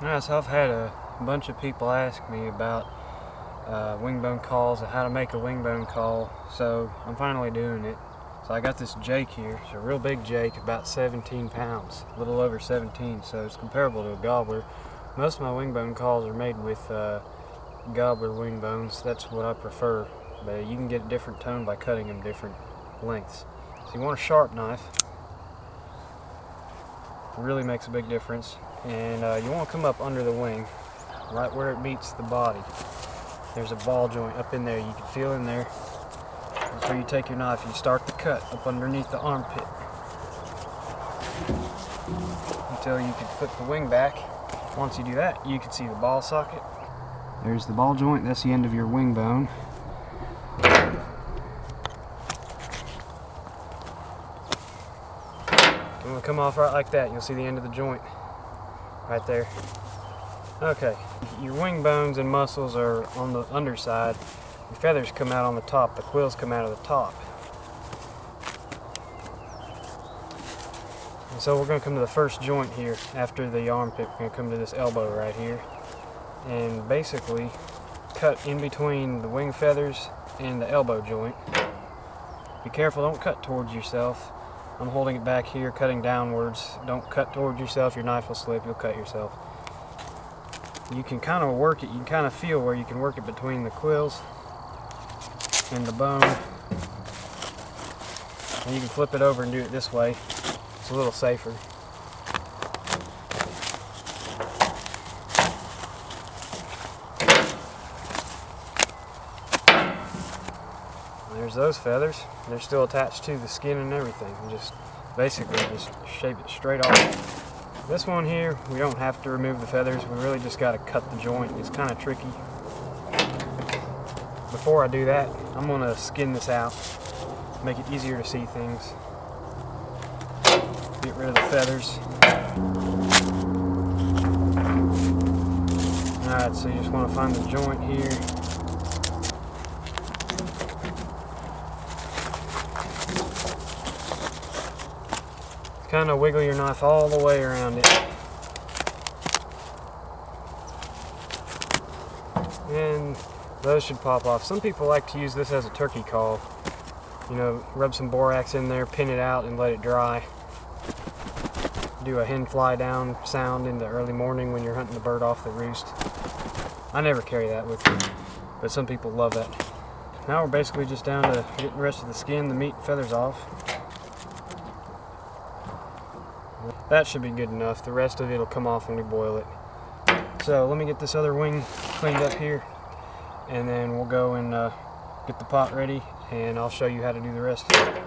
Alright, so I've had a bunch of people ask me about wingbone calls and how to make a wingbone call, so I'm finally doing it. So I got this jake here. It's a real big jake, about 17 pounds, a little over 17, so it's comparable to a gobbler. Most of my wingbone calls are made with gobbler wing bones. That's what I prefer, but you can get a different tone by cutting them different lengths. So you want a sharp knife. It really makes a big difference. And you want to come up under the wing, right where it meets the body. There's a ball joint up in there. You can feel in there. That's where you take your knife. You start the cut up underneath the armpit until you can flip the wing back. Once you do that, you can see the ball socket. There's the ball joint. That's the end of your wing bone. It will come off right like that. You'll see the end of the joint right there. Okay, your wing bones and muscles are on the underside. Your feathers come out on the top. The quills come out of the top. And so we're going to come to the first joint here after the armpit. We're going to come to this elbow right here and basically cut in between the wing feathers and the elbow joint. Be careful, don't cut towards yourself. I'm holding it back here, cutting downwards. Don't cut towards yourself, your knife will slip, you'll cut yourself. You can kind of work it, you can kind of feel where you can work it between the quills and the bone. And you can flip it over and do it this way. It's a little safer. There's those feathers. They're still attached to the skin and everything. Just basically just shape it straight off. This one here, we don't have to remove the feathers. We really just got to cut the joint. It's kind of tricky. Before I do that, I'm going to skin this out, make it easier to see things. Get rid of the feathers. Alright, so you just want to find the joint here. Kind of wiggle your knife all the way around it. And those should pop off. Some people like to use this as a turkey call. You know, rub some borax in there, pin it out, and let it dry. Do a hen fly down sound in the early morning when you're hunting the bird off the roost. I never carry that with me, but some people love that. Now we're basically just down to getting the rest of the skin, the meat, and feathers off. That should be good enough. The rest of it will come off when we boil it. So let me get this other wing cleaned up here, and then we'll go and get the pot ready, and I'll show you how to do the rest of it.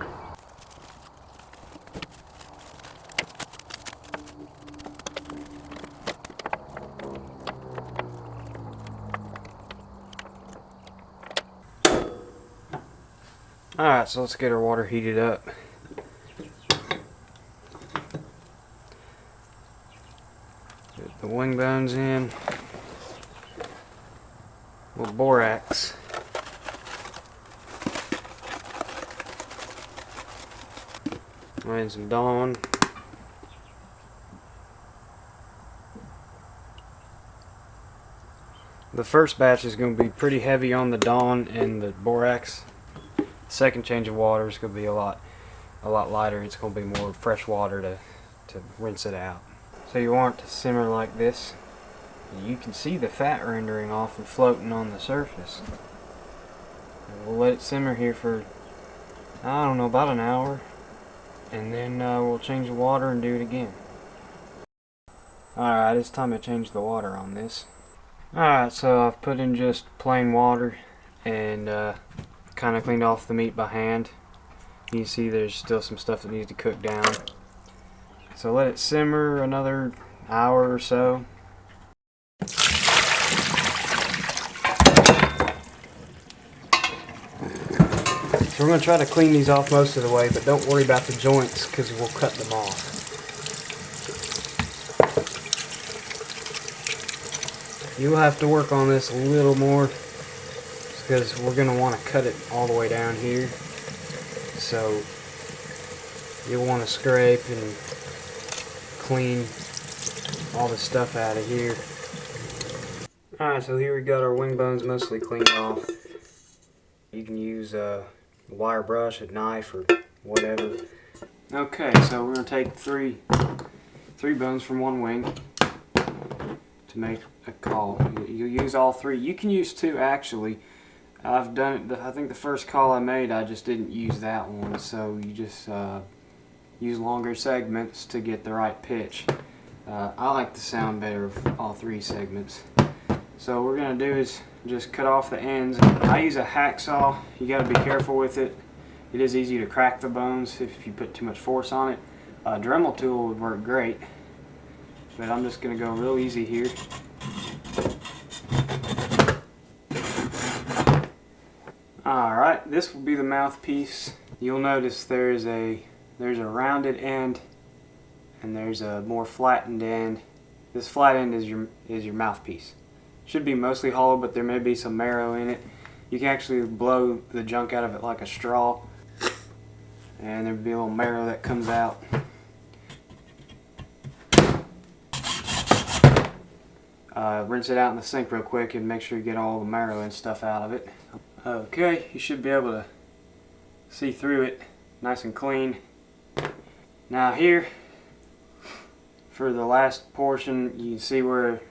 Alright, so let's get our water heated up. Get the wing bones in. With borax. And some Dawn. The first batch is going to be pretty heavy on the Dawn and the borax. The second change of water is going to be a lot lighter. It's going to be more fresh water to rinse it out. So you want it to simmer like this. You can see the fat rendering off and floating on the surface. And we'll let it simmer here for, I don't know, about an hour, and then we'll change the water and do it again. Alright, it's time to change the water on this. Alright, so I've put in just plain water and kind of cleaned off the meat by hand. You can see there's still some stuff that needs to cook down. So let it simmer another hour or so. So we're going to try to clean these off most of the way, but don't worry about the joints because we'll cut them off. You'll have to work on this a little more because we're going to want to cut it all the way down here. So you'll want to scrape and clean all the stuff out of here. Alright, so here we got our wing bones mostly cleaned off. You can use a wire brush, a knife, or whatever. Okay, so we're going to take three bones from one wing to make a call. You use all three. You can use two actually. I've done it. I think the first call I made, I just didn't use that one. So you just use longer segments to get the right pitch. I like the sound better of all three segments. So what we're going to do is just cut off the ends. I use a hacksaw. You got to be careful with it. It is easy to crack the bones if you put too much force on it. A Dremel tool would work great, but I'm just going to go real easy here. Alright, this will be the mouthpiece. You'll notice there's a rounded end and there's a more flattened end. This flat end is your mouthpiece. Should be mostly hollow, but there may be some marrow in it. You can actually blow the junk out of it like a straw, and there'll be a little marrow that comes out. Rinse it out in the sink real quick and make sure you get all the marrow and stuff out of it. Okay, you should be able to see through it nice and clean. Now here, for the last portion, you can see where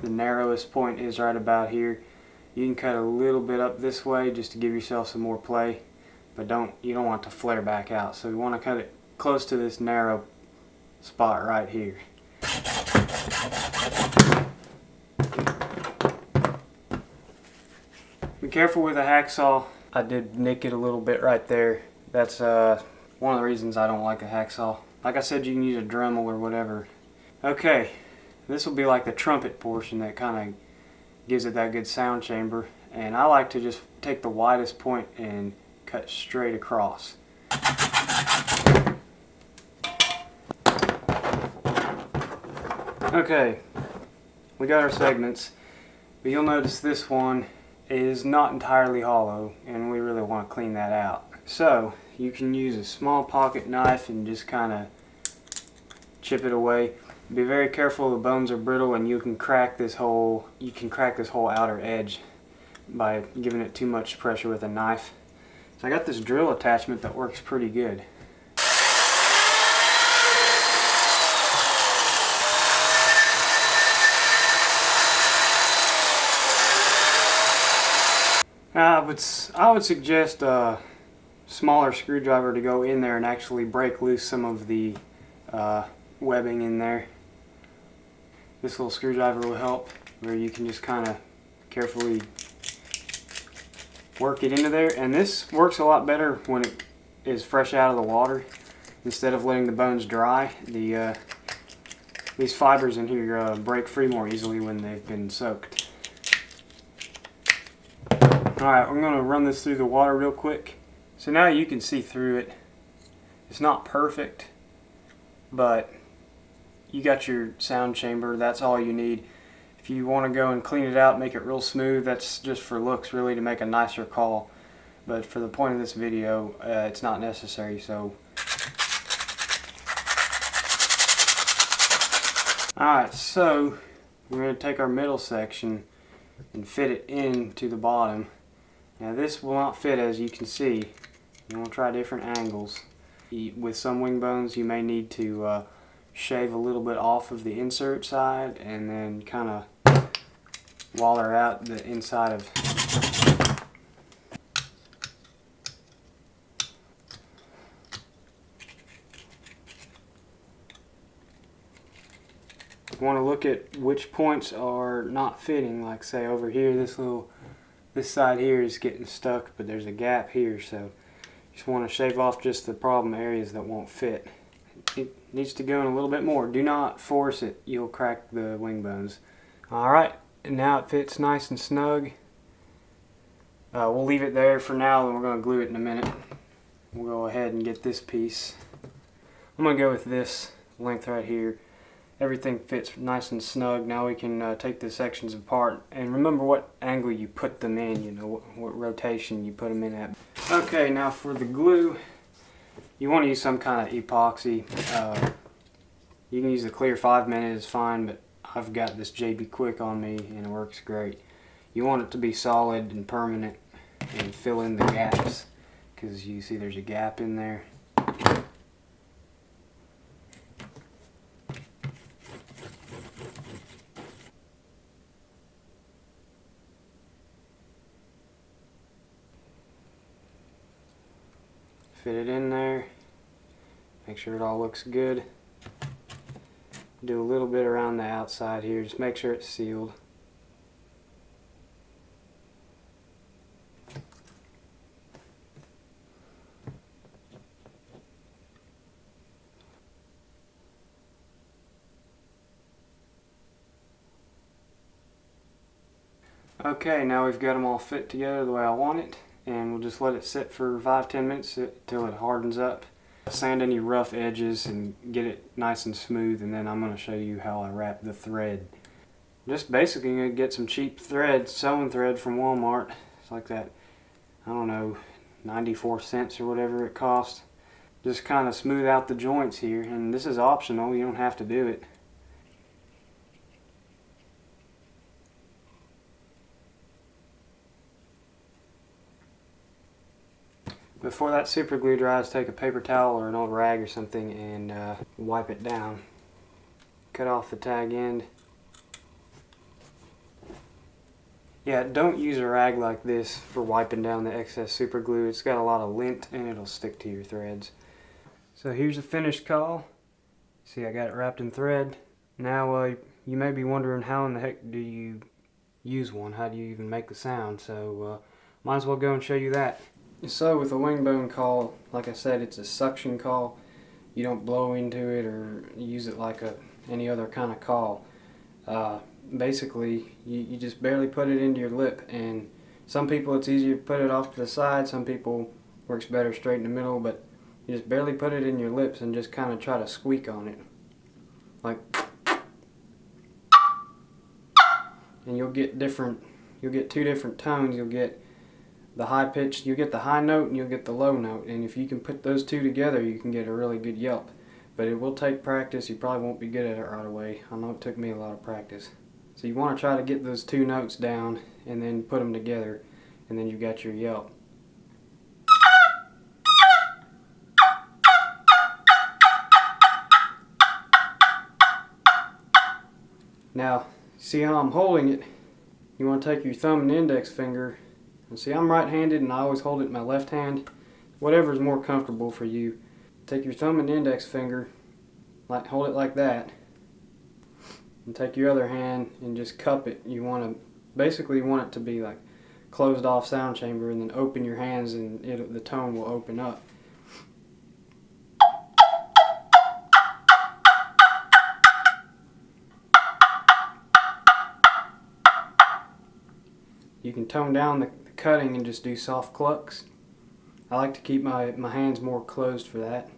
the narrowest point is right about here. You can cut a little bit up this way just to give yourself some more play, but you don't want it to flare back out. So you want to cut it close to this narrow spot right here. Be careful with a hacksaw. I did nick it a little bit right there. That's one of the reasons I don't like a hacksaw. Like I said, you can use a Dremel or whatever. Okay, this will be like the trumpet portion that kind of gives it that good sound chamber. And I like to just take the widest point and cut straight across. Okay, we got our segments, but you'll notice this one is not entirely hollow, and we really want to clean that out. So you can use a small pocket knife and just kind of chip it away. Be very careful, the bones are brittle and you can crack this whole outer edge by giving it too much pressure with a knife. So I got this drill attachment that works pretty good. I would suggest a smaller screwdriver to go in there and actually break loose some of the webbing in there. This little screwdriver will help, where you can just kind of carefully work it into there. And this works a lot better when it is fresh out of the water. Instead of letting the bones dry, these fibers in here break free more easily when they've been soaked. Alright, I'm going to run this through the water real quick. So now you can see through it. It's not perfect, but you got your sound chamber. That's all you need. If you want to go and clean it out, make it real smooth, that's just for looks really, to make a nicer call. But for the point of this video, it's not necessary. So, alright, so we're going to take our middle section and fit it into the bottom. Now this will not fit, as you can see. You want to try different angles. With some wing bones you may need to shave a little bit off of the insert side and then kind of waller out the inside of. You want to look at which points are not fitting. Like say over here, this side here is getting stuck, but there's a gap here, so you just want to shave off just the problem areas that won't fit. It needs to go in a little bit more. Do not force it, you'll crack the wing bones. Alright, and now it fits nice and snug. We'll leave it there for now, and we're going to glue it in a minute. We'll go ahead and get this piece. I'm going to go with this length right here. Everything fits nice and snug. Now we can take the sections apart, and remember what angle you put them in, you know, what rotation you put them in at. Okay, now for the glue, you want to use some kind of epoxy. You can use the clear 5-minute, it's fine, but I've got this JB Quick on me and it works great. You want it to be solid and permanent and fill in the gaps, because you see there's a gap in there. Fit it in there, make sure it all looks good. Do a little bit around the outside here, just make sure it's sealed. Okay, now we've got them all fit together the way I want it, and we'll just let it sit for 5-10 minutes until it hardens up. Sand any rough edges and get it nice and smooth, and then I'm going to show you how I wrap the thread. Just basically going to get some cheap thread, sewing thread from Walmart. It's like that, I don't know, 94 cents or whatever it costs. Just kind of smooth out the joints here, and this is optional, you don't have to do it. Before that super glue dries, take a paper towel or an old rag or something and wipe it down. Cut off the tag end. Yeah, don't use a rag like this for wiping down the excess super glue. It's got a lot of lint and it'll stick to your threads. So here's the finished caul. See, I got it wrapped in thread. Now you may be wondering, how in the heck do you use one? How do you even make the sound? So might as well go and show you that. So with a wingbone caul, like I said, it's a suction caul. You don't blow into it or use it like any other kind of caul. Basically, you just barely put it into your lip, and some people it's easier to put it off to the side, some people works better straight in the middle, but you just barely put it in your lips and just kind of try to squeak on it. Like, and you'll get two different tones. You'll get the high pitch, you'll get the high note and you'll get the low note, and if you can put those two together you can get a really good yelp. But it will take practice. You probably won't be good at it right away. I know it took me a lot of practice. So you want to try to get those two notes down and then put them together, and then you've got your yelp. Now, see how I'm holding it? You want to take your thumb and index finger. And see, I'm right-handed and I always hold it in my left hand. Whatever's more comfortable for you. Take your thumb and index finger, hold it like that, and take your other hand and just cup it. You want it to be like closed off sound chamber, and then open your hands and the tone will open up. You can tone down the cutting and just do soft clucks. I like to keep my hands more closed for that.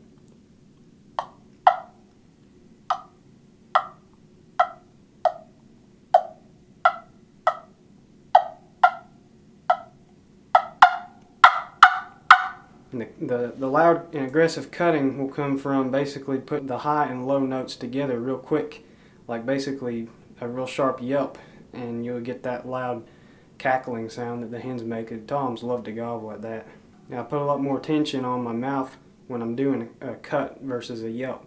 And the loud and aggressive cutting will come from basically putting the high and low notes together real quick, like basically a real sharp yelp, and you'll get that loud cackling sound that the hens make. The toms love to gobble at that. Now I put a lot more tension on my mouth when I'm doing a cut versus a yelp.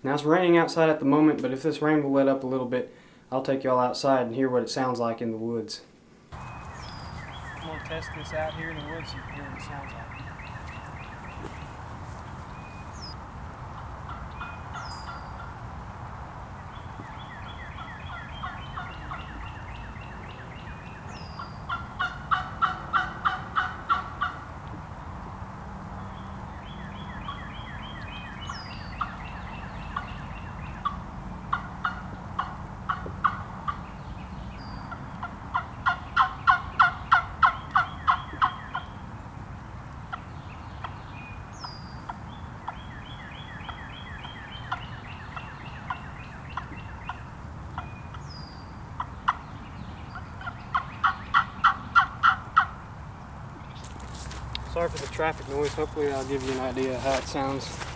Now it's raining outside at the moment, but if this rain will let up a little bit, I'll take y'all outside and hear what it sounds like in the woods. I'm going to test this out here in the woods and hear what it sounds like. Sorry for the traffic noise. Hopefully I'll give you an idea of how it sounds.